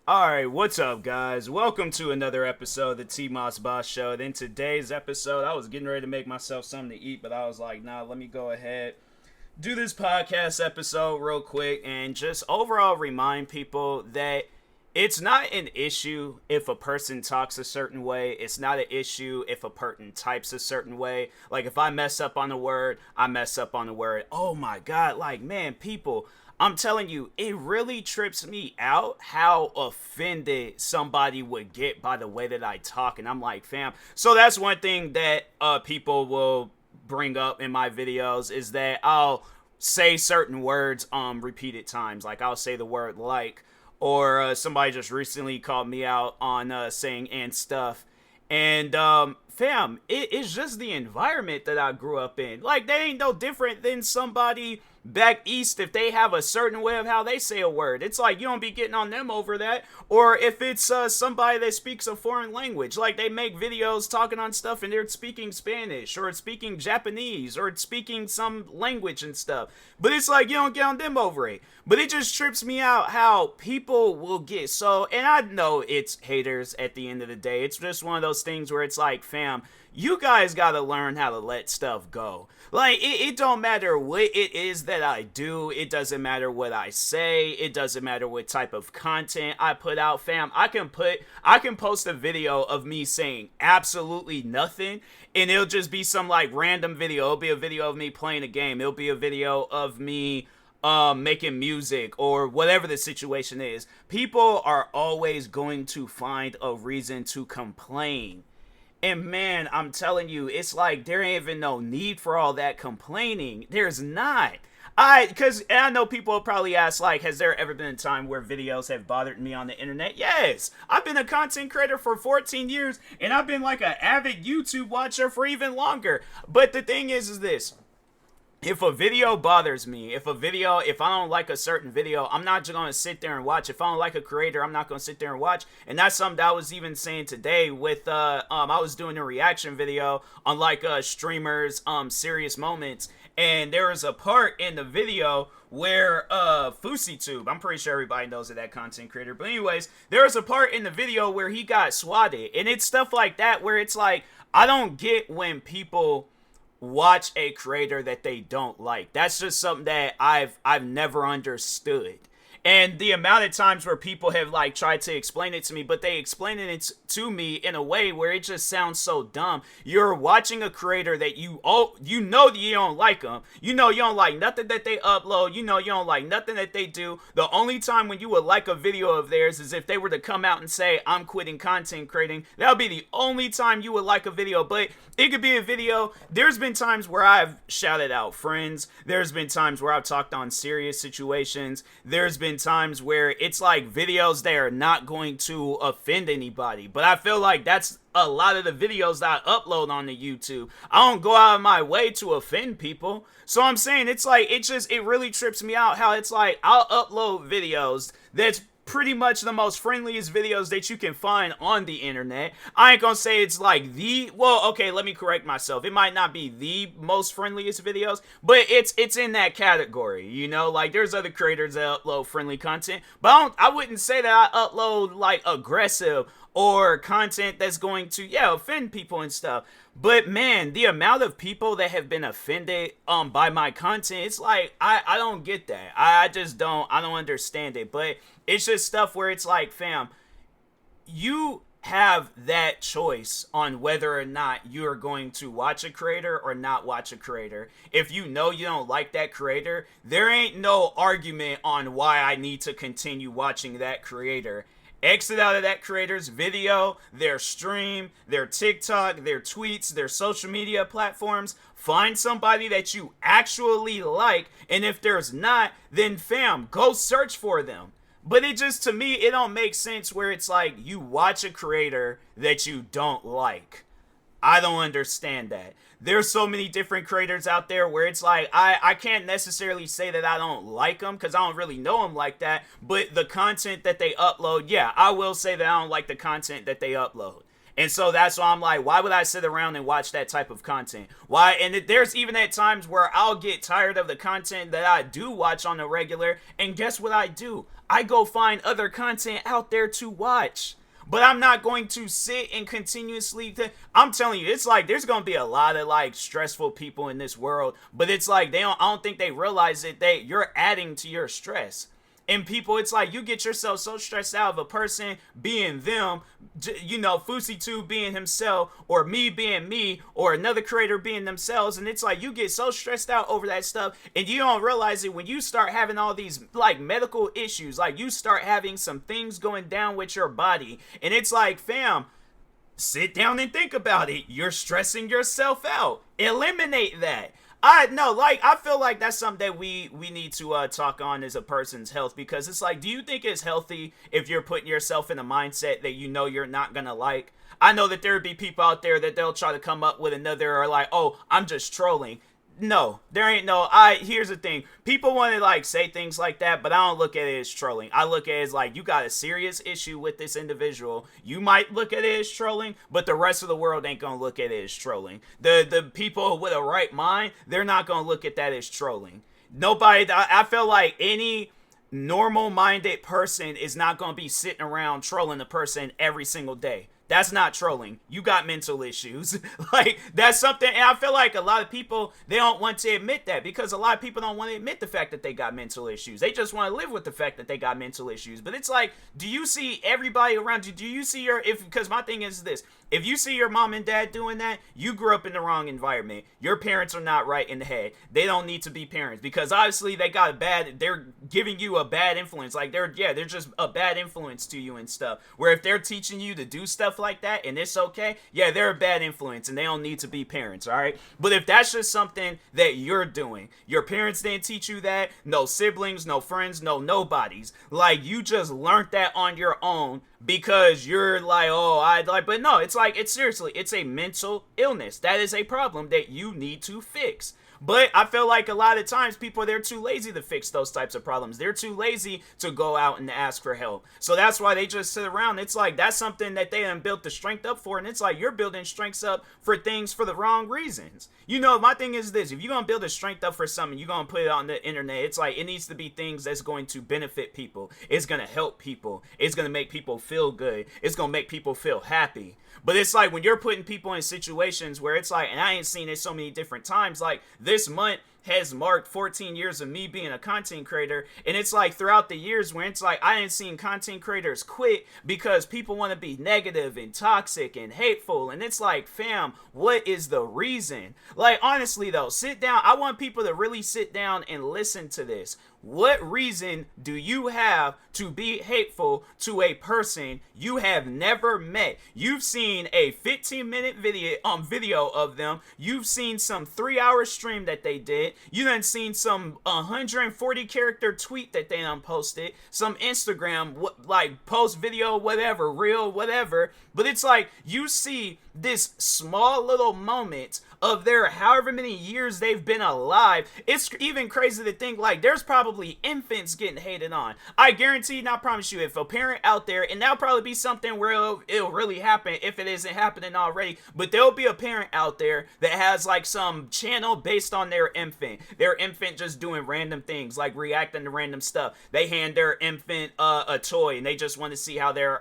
Alright, what's up, guys? Welcome to another episode of the TMossBoss Show. In today's episode, I was getting ready to make myself something to eat, but I was like, nah, let me go ahead, do this podcast episode real quick, and just overall remind people that it's not an issue if a person talks a certain way. It's not an issue if a person types a certain way. Like, if I mess up on a word, I mess up on a word. Oh my god, like, man, people, I'm telling you, it really trips me out how offended somebody would get by the way that I talk. And I'm like, fam. So that's one thing that people will bring up in my videos is that I'll say certain words repeated times. Like, I'll say the word like, or somebody just recently called me out on saying and stuff. And fam, it's just the environment that I grew up in. Like, that ain't no different than somebody back east if they have a certain way of how they say a word. It's like, you don't be getting on them over that. Or if it's somebody that speaks a foreign language, like they make videos talking on stuff and they're speaking Spanish or speaking Japanese or speaking some language and stuff, but it's like, you don't get on them over it. But it just trips me out how people will get so, and I know it's haters at the end of the day. It's just one of those things where it's like, fam, you guys gotta learn how to let stuff go. Like, it don't matter what it is that I do. It doesn't matter what I say. It doesn't matter what type of content I put out, fam. I can post a video of me saying absolutely nothing, and it'll just be some, like, random video. It'll be a video of me playing a game. It'll be a video of me making music or whatever the situation is. People are always going to find a reason to complain. And man, I'm telling you, it's like there ain't even no need for all that complaining. There's not. Because I know people will probably ask, like, has there ever been a time where videos have bothered me on the internet? Yes. I've been a content creator for 14 years, and I've been like an avid YouTube watcher for even longer. But the thing is this. If a video bothers me, if I don't like a certain video, I'm not just going to sit there and watch. If I don't like a creator, I'm not going to sit there and watch. And that's something that I was even saying today with, I was doing a reaction video on like streamers, serious moments. And there was a part in the video where FusiTube, I'm pretty sure everybody knows that content creator. But anyways, there was a part in the video where he got swatted. And it's stuff like that where it's like, I don't get when people watch a creator that they don't like. That's just something that I've never understood. And the amount of times where people have like tried to explain it to me, but they explain it to me in a way where it just sounds so dumb. You're watching a creator that you know that you don't like them. You know you don't like nothing that they upload. You know you don't like nothing that they do. The only time when you would like a video of theirs is if they were to come out and say, I'm quitting content creating. That would be the only time you would like a video. But it could be a video. There's been times where I've shouted out friends. There's been times where I've talked on serious situations. There's been times where it's like videos that are not going to offend anybody. But I feel like that's a lot of the videos that I upload on the YouTube. I don't go out of my way to offend people. So I'm saying it's like, it really trips me out how it's like I'll upload videos that's pretty much the most friendliest videos that you can find on the internet. I ain't gonna say it's like okay, let me correct myself. It might not be the most friendliest videos, but it's in that category, you know? Like, there's other creators that upload friendly content, but I wouldn't say that I upload, like, aggressive or content that's going to, offend people and stuff. But man, the amount of people that have been offended by my content, it's like, I don't get that. I don't understand it. But it's just stuff where it's like, fam, you have that choice on whether or not you're going to watch a creator or not watch a creator. If you know you don't like that creator, there ain't no argument on why I need to continue watching that creator. Exit out of that creator's video, their stream, their TikTok, their tweets, their social media platforms. Find somebody that you actually like, and if there's not, then fam, go search for them. But it just, to me, it don't make sense where it's like you watch a creator that you don't like. I don't understand that. There's so many different creators out there where it's like, I can't necessarily say that I don't like them because I don't really know them like that. But the content that they upload, yeah, I will say that I don't like the content that they upload. And so that's why I'm like, why would I sit around and watch that type of content? Why? And there's even at times where I'll get tired of the content that I do watch on the regular. And guess what I do? I go find other content out there to watch. But I'm not going to sit and continuously. I'm telling you, it's like there's gonna be a lot of like stressful people in this world, but it's like they don't. I don't think they realize that you're adding to your stress. And people, it's like you get yourself so stressed out of a person being them, Fusi2 being himself, or me being me, or another creator being themselves. And it's like you get so stressed out over that stuff, and you don't realize it when you start having all these like medical issues, like you start having some things going down with your body. And it's like, fam, sit down and think about it. You're stressing yourself out. Eliminate that. I feel like that's something that we need to talk on as a person's health, because it's like, do you think it's healthy if you're putting yourself in a mindset that you know you're not gonna like? I know that there would be people out there that they'll try to come up with another, or like, oh, I'm just trolling. No, there ain't no. Here's the thing. People want to like say things like that, but I don't look at it as trolling. I look at it as like, you got a serious issue with this individual. You might look at it as trolling, but the rest of the world ain't gonna look at it as trolling. The people with a right mind, they're not gonna look at that as trolling. Nobody. I feel like any normal-minded person is not gonna be sitting around trolling a person every single day. That's not trolling. You got mental issues. Like, that's something, and I feel like a lot of people, they don't want to admit that, because a lot of people don't want to admit the fact that they got mental issues. They just want to live with the fact that they got mental issues. But it's like, do you see everybody around you? Do you see because my thing is this, if you see your mom and dad doing that, you grew up in the wrong environment. Your parents are not right in the head. They don't need to be parents, because obviously they're giving you a bad influence. Like, they're just a bad influence to you and stuff. Where if they're teaching you to do stuff like that and it's okay, yeah, they're a bad influence and they don't need to be parents, all right? But if that's just something that you're doing, your parents didn't teach you that, no siblings, no friends, no nobodies, like, you just learned that on your own because you're like, but no, it's like, it's seriously, it's a mental illness. That is a problem that you need to fix. But I feel like a lot of times people, they're too lazy to fix those types of problems. They're too lazy to go out and ask for help. So that's why they just sit around. It's like, that's something that they done built the strength up for. And it's like, you're building strengths up for things for the wrong reasons. My thing is this, if you're going to build a strength up for something, you're going to put it on the internet. It's like, it needs to be things that's going to benefit people. It's going to help people. It's going to make people feel good. It's going to make people feel happy. But it's like, when you're putting people in situations where it's like, and I ain't seen it so many different times, like this month has marked 14 years of me being a content creator, and it's like throughout the years where it's like I ain't seen content creators quit because people want to be negative and toxic and hateful, and it's like, fam, what is the reason? Like, honestly though, sit down. I want people to really sit down and listen to this. What reason do you have to be hateful to a person you have never met? You've seen a 15-minute video of them. You've seen some 3-hour stream that they did. You done seen some 140 character tweet that they done posted. Some Instagram post video, whatever, reel, whatever. But it's like, you see this small little moment of their however many years they've been alive. It's even crazy to think, like, there's probably infants getting hated on. I guarantee and I promise you, if a parent out there, and that'll probably be something where it'll really happen if it isn't happening already, but there'll be a parent out there that has like some channel based on their infant just doing random things, like reacting to random stuff. They hand their infant a toy and they just want to see how their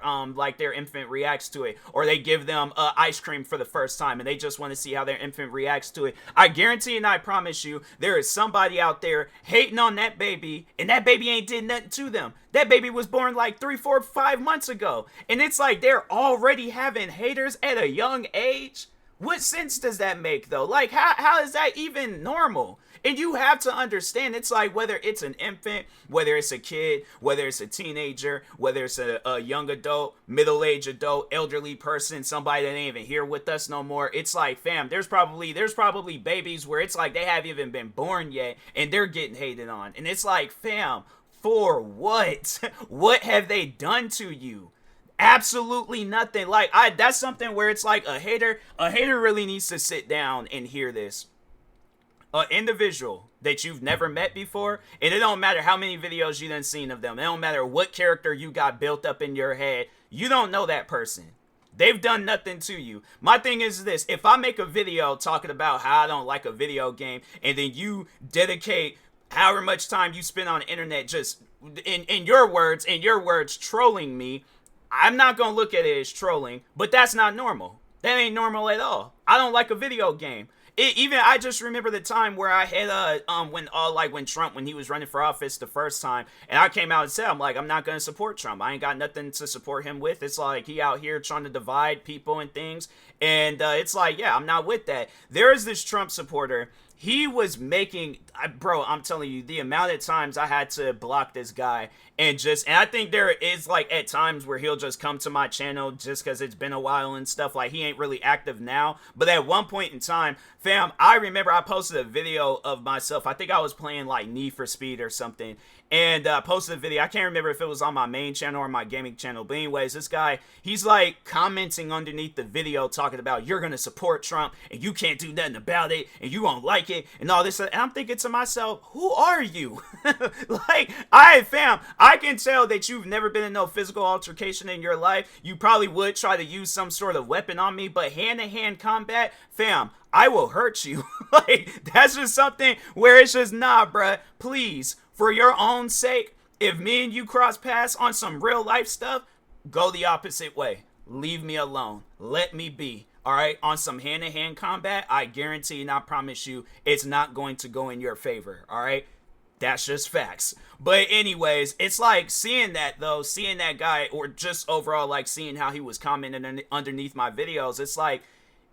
infant reacts to it, or they give them ice cream for the first time and they just want to see how their infant reacts to it. I guarantee and I promise you, there is somebody out there hating on that baby, and that baby ain't did nothing to them. That baby was born like 3, 4, 5 months ago, and it's like they're already having haters at a young age. What sense does that make though? Like, how is that even normal? And you have to understand, it's like, whether it's an infant, whether it's a kid, whether it's a teenager, whether it's a young adult, middle-aged adult, elderly person, somebody that ain't even here with us no more. It's like, fam, there's probably babies where it's like they haven't even been born yet and they're getting hated on. And it's like, fam, for what? What have they done to you? Absolutely nothing. Like, that's something where it's like a hater really needs to sit down and hear this. An individual that you've never met before, and it don't matter how many videos you done seen of them, it don't matter what character you got built up in your head, you don't know that person. They've done nothing to you. My thing is this, if I make a video talking about how I don't like a video game, and then you dedicate however much time you spend on the internet just in your words trolling me, I'm not gonna look at it as trolling, but that's not normal. That ain't normal at all. I don't like a video game. Even I just remember the time where I had when Trump, when he was running for office the first time, and I came out and said, I'm like, I'm not gonna support Trump. I ain't got nothing to support him with. It's like he out here trying to divide people and things, and it's like, yeah, I'm not with that. There is this Trump supporter. He was making, bro, I'm telling you, the amount of times I had to block this guy and I think there is like at times where he'll just come to my channel just because it's been a while and stuff. Like he ain't really active now. But at one point in time, fam, I remember I posted a video of myself. I think I was playing like Need for Speed or something. And posted a video. I can't remember if it was on my main channel or my gaming channel. But anyways, this guy, he's like commenting underneath the video talking about you're going to support Trump and you can't do nothing about it and you won't like it and all this. And I'm thinking to myself, who are you? Like, fam, I can tell that you've never been in no physical altercation in your life. You probably would try to use some sort of weapon on me, but hand-to-hand combat, fam, I will hurt you. Like, that's just something where it's just, nah, bruh, please, for your own sake, if me and you cross paths on some real life stuff, go the opposite way. Leave me alone. Let me be. All right, on some hand-to-hand combat, I guarantee and I promise you it's not going to go in your favor. All right, that's just facts. But anyways, it's like seeing that guy, or just overall like seeing how he was commenting underneath my videos, it's like,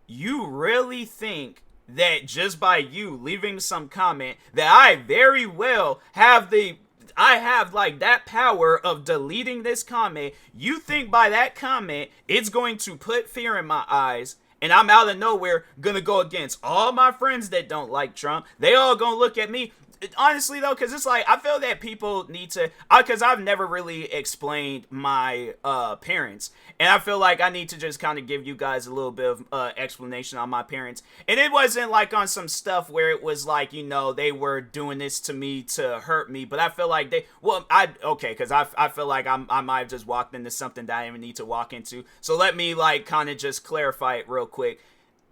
you really think that just by you leaving some comment that I very well have like that power of deleting this comment, you think by that comment it's going to put fear in my eyes and I'm out of nowhere gonna go against all my friends that don't like Trump? They all gonna look at me. Honestly though, because it's like I feel that people need to, because I've never really explained my parents, and I feel like I need to just kind of give you guys a little bit of explanation on my parents. And it wasn't like on some stuff where it was like, you know, they were doing this to me to hurt me, but I feel like because I feel like I might have just walked into something that I didn't need to walk into. So let me like kind of just clarify it real quick.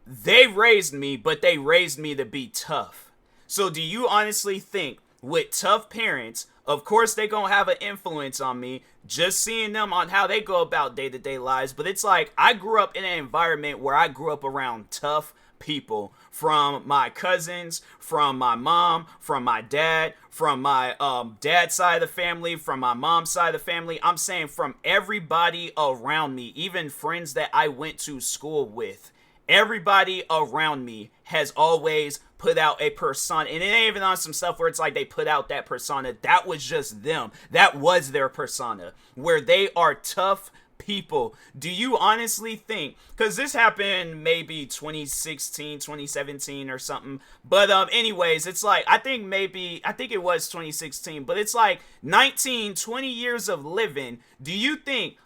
They raised me, but they raised me to be tough. So do you honestly think with tough parents, of course they're going to have an influence on me, just seeing them on how they go about day-to-day lives, but it's like I grew up in an environment where I grew up around tough people, from my cousins, from my mom, from my dad, from my dad's side of the family, from my mom's side of the family. I'm saying from everybody around me, even friends that I went to school with. Everybody around me has always put out a persona, and it ain't even on some stuff where it's like they put out that persona. That was just them. That was their persona, where they are tough people. Do you honestly think, because this happened maybe 2016, 2017 or something, but anyways, it's like I think it was 2016, but it's like 19, 20 years of living. Do you think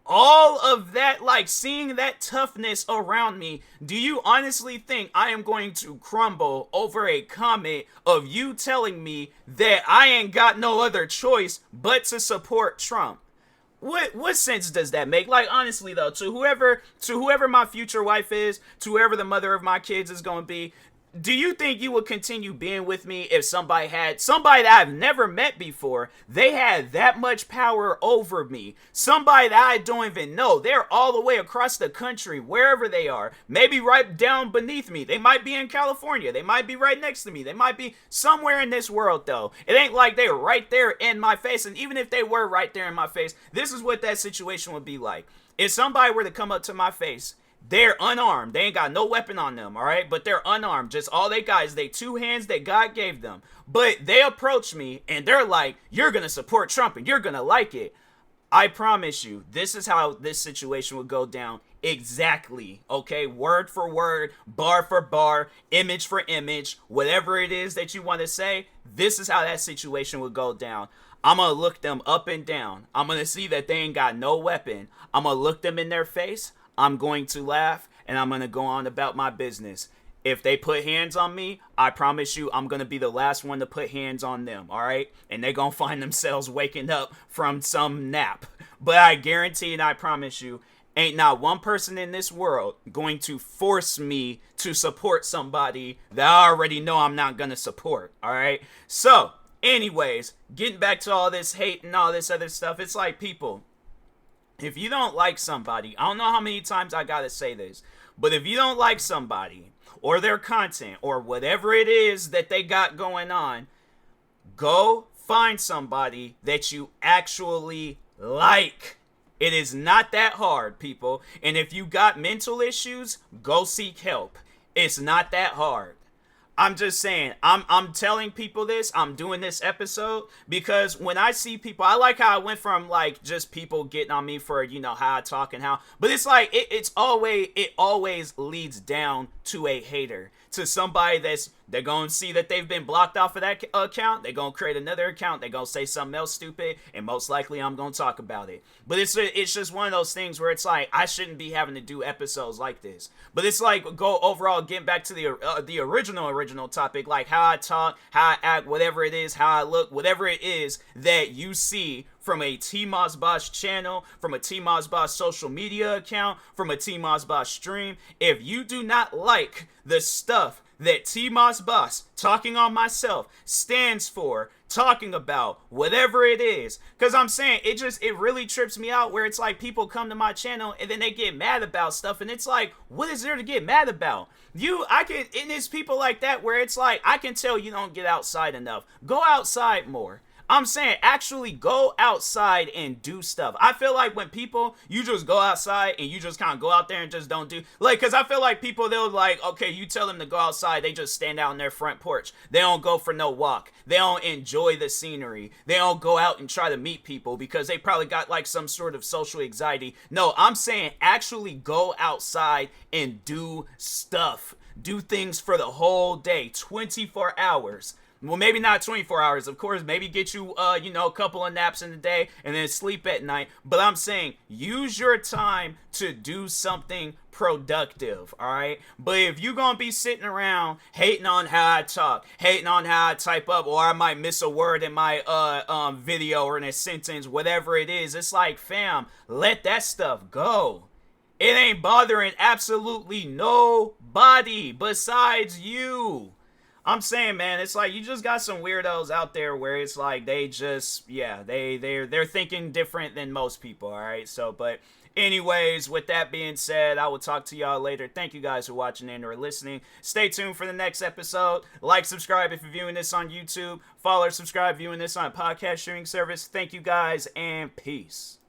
all of that, like seeing that toughness around me, do you honestly think I am going to crumble over a comment of you telling me that I ain't got no other choice but to support Trump? What sense does that make? Like, honestly though, to whoever my future wife is, to whoever the mother of my kids is going to be, do you think you would continue being with me if somebody that I've never met before, they had that much power over me? Somebody that I don't even know. They're all the way across the country, wherever they are. Maybe right down beneath me. They might be in California. They might be right next to me. They might be somewhere in this world, though. It ain't like they're right there in my face. And even if they were right there in my face, this is what that situation would be like. If somebody were to come up to my face, they're unarmed. They ain't got no weapon on them, all right? But they're unarmed. Just all they got is they two hands that God gave them. But they approach me and they're like, you're going to support Trump and you're going to like it. I promise you, this is how this situation would go down exactly, okay? Word for word, bar for bar, image for image, whatever it is that you want to say, this is how that situation would go down. I'm going to look them up and down. I'm going to see that they ain't got no weapon. I'm going to look them in their face. I'm going to laugh, and I'm going to go on about my business. If they put hands on me, I promise you I'm going to be the last one to put hands on them, all right? And they're going to find themselves waking up from some nap. But I guarantee and I promise you, ain't not one person in this world going to force me to support somebody that I already know I'm not going to support, all right? So, Anyways, getting back to all this hate and all this other stuff, it's like, people, if you don't like somebody, I don't know how many times I gotta say this, but if you don't like somebody or their content or whatever it is that they got going on, go find somebody that you actually like. It is not that hard, people. And if you got mental issues, go seek help. It's not that hard. I'm just saying, I'm telling people this, I'm doing this episode because when I see people, I like how I went from like just people getting on me for, you know, how I talk and how, but it's like, it always leads down to a hater, to somebody they're going to see that they've been blocked off of that account. They're going to create another account. They're going to say something else stupid. And most likely I'm going to talk about it. But it's just one of those things where it's like, I shouldn't be having to do episodes like this. But it's like, go overall, getting back to the original topic, like how I talk, how I act, whatever it is, how I look, whatever it is that you see from a TMossBoss channel, from a TMossBoss social media account, from a TMossBoss stream. If you do not like the stuff that TMossBoss, talking on myself, stands for, talking about, whatever it is, because I'm saying, it really trips me out where it's like people come to my channel and then they get mad about stuff, and it's like, what is there to get mad about? And it's people like that where it's like, I can tell you don't get outside enough. Go outside more. I'm saying, actually go outside and do stuff. I feel like when people, you just go outside and you just kind of go out there and just don't do, like, because I feel like people, they'll like, okay, you tell them to go outside, they just stand out on their front porch. They don't go for no walk. They don't enjoy the scenery. They don't go out and try to meet people because they probably got like some sort of social anxiety. No, I'm saying actually go outside and do stuff. Do things for the whole day, 24 hours. Well, maybe not 24 hours, of course. Maybe get you, a couple of naps in the day and then sleep at night. But I'm saying use your time to do something productive, all right? But if you're going to be sitting around hating on how I talk, hating on how I type up, or I might miss a word in my video or in a sentence, whatever it is, it's like, fam, let that stuff go. It ain't bothering absolutely nobody besides you. I'm saying, man, it's like you just got some weirdos out there where it's like they just, they're thinking different than most people, all right? So, but anyways, with that being said, I will talk to y'all later. Thank you guys for watching and or listening. Stay tuned for the next episode. Like, subscribe if you're viewing this on YouTube. Follow or subscribe viewing this on a podcast streaming service. Thank you guys, and peace.